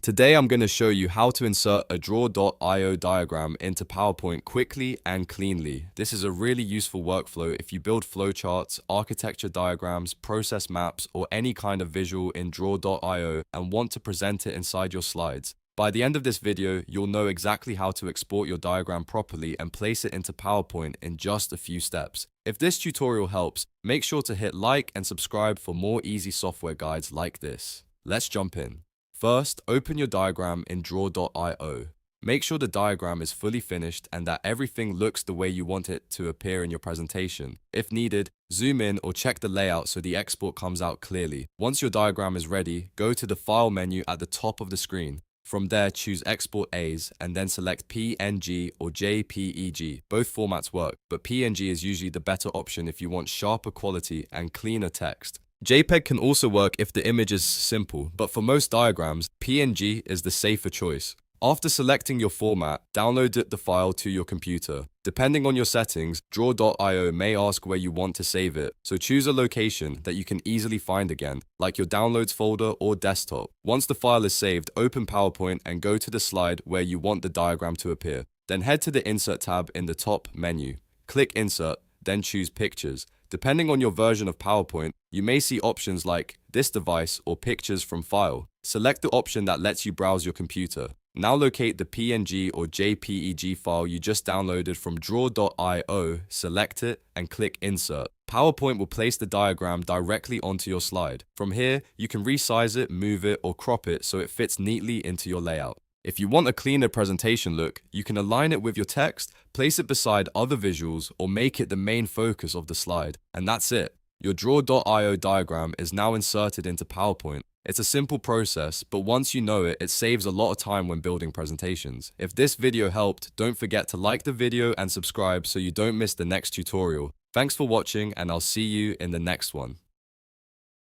Today I'm going to show you how to insert a drawio diagram into PowerPoint quickly and cleanly. This is a really useful workflow if you build flowcharts, architecture diagrams, process maps, or any kind of visual in drawio and want to present it inside your slides. By the end of this video, you'll know exactly how to export your diagram properly and place it into PowerPoint in just a few steps. If this tutorial helps, make sure to hit like and subscribe for more easy software guides like this. Let's jump in. First, open your diagram in drawio. Make sure the diagram is fully finished and that everything looks the way you want it to appear in your presentation. If needed, zoom in or check the layout so the export comes out clearly. Once your diagram is ready, go to the File menu at the top of the screen. From there, choose Export As and then select PNG or JPEG. Both formats work, but PNG is usually the better option if you want sharper quality and cleaner text. JPEG can also work if the image is simple, but for most diagrams, PNG is the safer choice. After selecting your format, download the file to your computer. Depending on your settings, drawio may ask where you want to save it, so choose a location that you can easily find again, like your downloads folder or desktop. Once the file is saved, open PowerPoint and go to the slide where you want the diagram to appear. Then head to the Insert tab in the top menu. Click Insert, then choose Pictures. Depending on your version of PowerPoint, you may see options like this device or pictures from file. Select the option that lets you browse your computer. Now locate the PNG or JPEG file you just downloaded from draw.io, select it, and click Insert. PowerPoint will place the diagram directly onto your slide. From here, you can resize it, move it, or crop it so it fits neatly into your layout. If you want a cleaner presentation look, you can align it with your text, place it beside other visuals, or make it the main focus of the slide. And that's it. Your draw.io diagram is now inserted into PowerPoint. It's a simple process, but once you know it, it saves a lot of time when building presentations. If this video helped, don't forget to like the video and subscribe so you don't miss the next tutorial. Thanks for watching, and I'll see you in the next one.